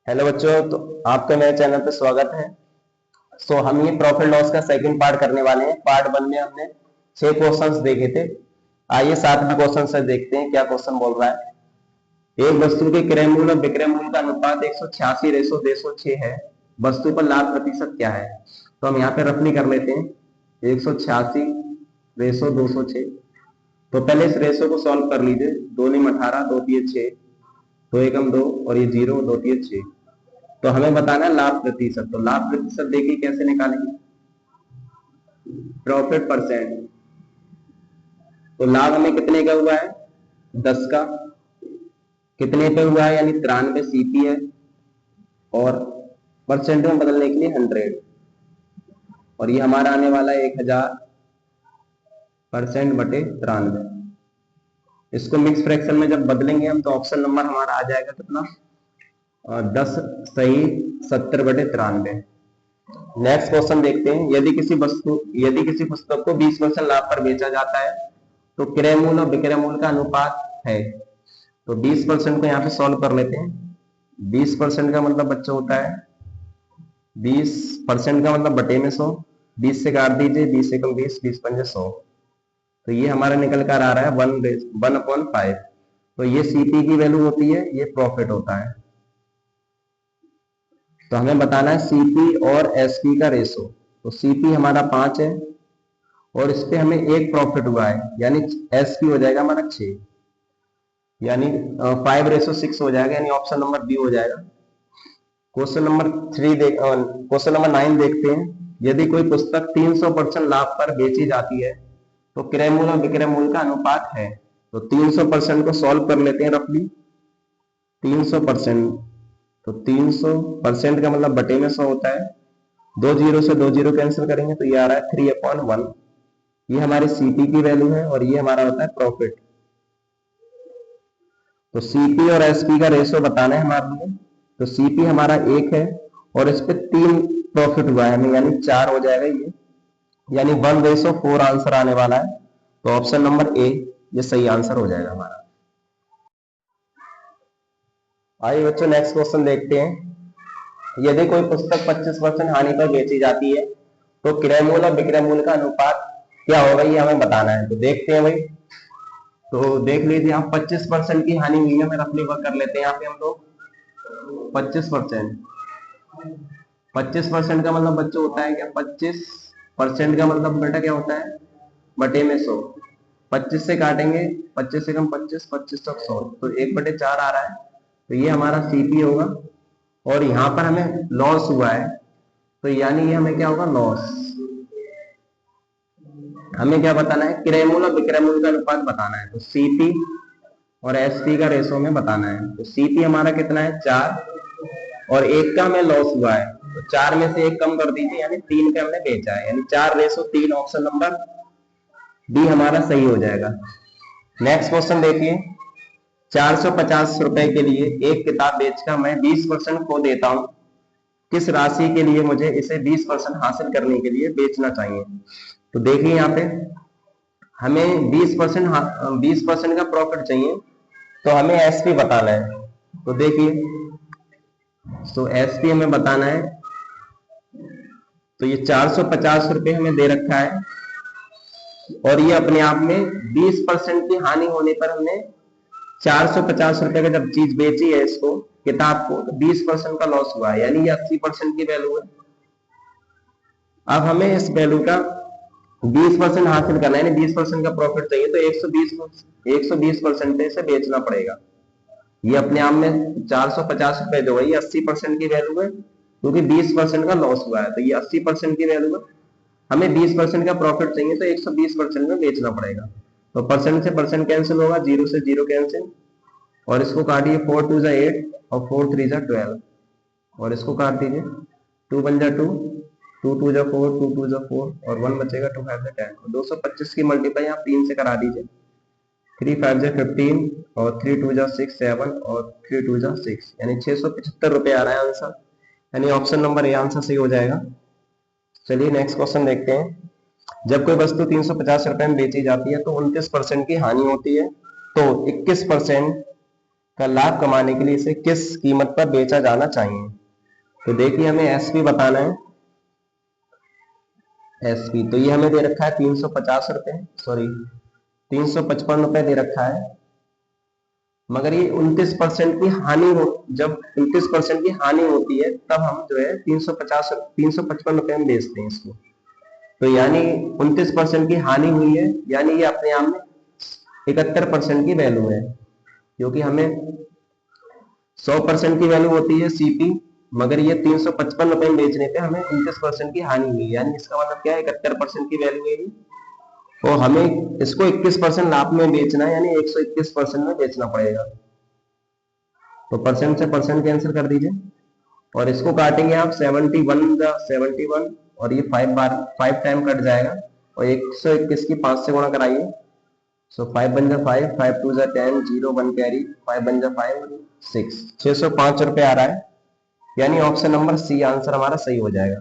Hello बच्चों, तो आपका मेरे चैनल पे स्वागत है। हम ये प्रॉफिट लॉस का सेकंड पार्ट करने वाले हैं। पार्ट वन में हमने 6 क्वेश्चंस देखे थे। आइए 7वें क्वेश्चन से देखते हैं क्या क्वेश्चन बोल रहा है। एक वस्तु के क्रय मूल्य और विक्रय मूल्य का अनुपात 186 रेशो 206 है। वस्तु पर लाभ प्रतिशत क्या है? तो हम यहाँ पे रफली कर लेते हैं। 186 रेशो 206। तो पहले इस रेशो को सॉल्व कर लीजिए। 2 निम 18, 2 तिये 6, 2 एकम 2 और ये 0, 2 तिये 6। तो हमें बताना है लाभ प्रतिशत। तो लाभ प्रतिशत देखिए कैसे निकालेंगे। Profit percent. तो लाभ हमें कितने का हुआ है? 10 का। कितने पे हुआ है? यानी 93 सीपी है। और परसेंट में बदलने के लिए 100। और ये हमारा आने वाला है 1000% बटे 93। इसको मिक्स फ्रैक्शन में जब बदलेंगे हम तो ऑप्शन नंबर हमारा आ जाएगा कितना? 10 सही 70 बटे 93। नेक्स्ट क्वेश्चन देखते हैं। यदि किसी पुस्तक को 20% लाभ पर बेचा जाता है तो क्रय मूल्य और विक्रय मूल्य का अनुपात है। तो 20% को यहाँ पे सॉल्व कर लेते हैं। 20% का मतलब बच्चा होता है 20% का मतलब बटे में 100। 20 से काट दीजिए, 20 एकम 20, 20 पंजे 100। तो ये हमारा निकल कर आ रहा है 1/5। तो ये सीपी की वैल्यू होती है, ये प्रॉफिट होता है। तो हमें बताना है सीपी और एसपी का रेशो। तो सीपी हमारा 5 है और इस पे हमें एक प्रॉफिट हुआ है, यानी एसपी हो जाएगा हमारा 6, यानी 5:6 हो जाएगा, यानी ऑप्शन नंबर बी हो जाएगा। क्वेश्चन नंबर 9 देखते हैं। यदि कोई पुस्तक 300% लाभ पर बेची जाती है तो क्रय मूल्य और विक्रय मूल्य का अनुपात है। तो 300% को सॉल्व कर लेते हैं रफली। 300%, तो 300% का मतलब बटे में 100 होता है। 2 जीरो से 2 जीरो कैंसिल करेंगे तो ये आ रहा है 3/1। ये हमारी सीपी की वैल्यू है और ये हमारा होता है प्रॉफिट। तो सीपी और एसपी का रेशो बताना है हमारे लिए। तो सीपी हमारा 1 है और इस पे 3 प्रॉफिट हुआ है हमें, यानी 4 हो जाएगा ये, यानी 1:4 आंसर आने वाला है। तो ऑप्शन नंबर ए ये सही आंसर हो जाएगा हमारा। आइए बच्चों नेक्स्ट क्वेश्चन देखते हैं। यदि कोई पुस्तक 25% हानि पर बेची जाती है तो क्रय मूल्य और विक्रय मूल्य का अनुपात क्या होगा, ये हमें बताना है। तो देखते हैं भाई। तो देख लीजिए आप, 25% की हानि हुई है। मैं रफली वर्क कर लेते हैं यहाँ पे हम लोग। 25%, 25% का मतलब बच्चों होता है क्या? 25% का मतलब बेटा क्या होता है? बटे में 100। 25 से काटेंगे, 25 से कम 25, 25 तक 100, तो 1/4 आ रहा है। तो ये हमारा सीपी होगा। और यहाँ पर हमें लॉस हुआ है, तो यानी ये हमें क्या होगा? लॉस। हमें क्या बताना है? क्रय मूल्य और विक्रय मूल्य का अनुपात बताना है। तो सीपी और एसपी का रेशो में बताना है। तो सीपी हमारा कितना है? 4, और 1 का हमें लॉस हुआ है। तो 4 में से 1 कम कर दीजिए, यानी 3 पे हमने बेचा है, यानी 4:3। ऑप्शन नंबर डी हमारा सही हो जाएगा। नेक्स्ट क्वेश्चन देखिए। 450 रुपए के लिए एक किताब बेचकर मैं 20% खो देता हूं। किस राशि के लिए मुझे इसे 20% हासिल करने के लिए बेचना चाहिए? तो देखिए यहाँ पे हमें 20% का प्रॉफिट चाहिए, तो हमें एसपी बताना है। तो देखिए, तो एसपी हमें बताना है। तो ये 450 रुपए हमें दे रखा है और ये अपने आप में 20% की हानि होने पर हमने 450 रुपए का जब चीज बेची है, इसको किताब को, तो 20% का लॉस हुआ है, यानी ये 80% की वैल्यू है। अब हमें इस वैल्यू का 20% हासिल करना है, यानी 20% का प्रॉफिट चाहिए, तो 120% से बेचना पड़ेगा। ये अपने आप में 450 रुपए जो है ये 80% की वैल्यू है, क्योंकि 20% का लॉस हुआ है, तो ये 80% की वैल्यू है। हमें 20% का प्रॉफिट चाहिए, तो 120% में बेचना पड़ेगा। तो परसेंट से परसेंट कैंसिल होगा, 0 से 0 कैंसिल, और इसको काटिए। 4 2 8 और 4 3 12, और इसको काट दीजिए। 2 1 2, 2 2 4, 2 2 4, और 1 बचेगा, 2 5 10। 225 की मल्टीप्लाई आप 3 से करा दीजिए। 3 5 15 और 3 2 6 7 और 3 2 6, यानी 675 रुपए आ रहा है आंसर, यानी ऑप्शन नंबर ए आंसर सही हो जाएगा। चलिए नेक्स्ट क्वेश्चन देखते हैं। जब कोई वस्तु 350 रुपए में बेची जाती है तो 29% की हानि होती है, तो 21% का लाभ कमाने के लिए इसे किस कीमत पर बेचा जाना चाहिए। तो देखिए हमें एसपी बताना है। एसपी तो ये हमें दे रखा है 350 रुपए, सॉरी 355 रुपए दे रखा है, मगर ये 29% की हानि हो, जब 29% की हानि होती है तब हम जो है 355 रुपए में बेचते हैं इसको। तो यानी 29% की हानि हुई है, यानी ये अपने आप में 71% की वैल्यू है, क्योंकि हमें 100% की वैल्यू होती है सीपी, मगर ये 355 रुपए में बेचने पे हमें 29% की हानि हुई, यानी इसका मतलब क्या है 71% की वैल्यू है। और हमें इसको 21% लाभ में बेचना है, यानी 121% में बेचना पड़ेगा। तो परसेंट से परसेंट कैंसिल कर दीजिए और इसको काटेंगे आप 71 और ये 5 टाइम कट जाएगा और 121 की 5 से गुणा कराइए। सो 5 बन जा 5, 5 2 जा 10, 0 1 कैरी, 5 बन जा 5 6, 605 रुपए आ रहा है, यानी ऑप्शन नंबर सी आंसर हमारा सही हो जाएगा।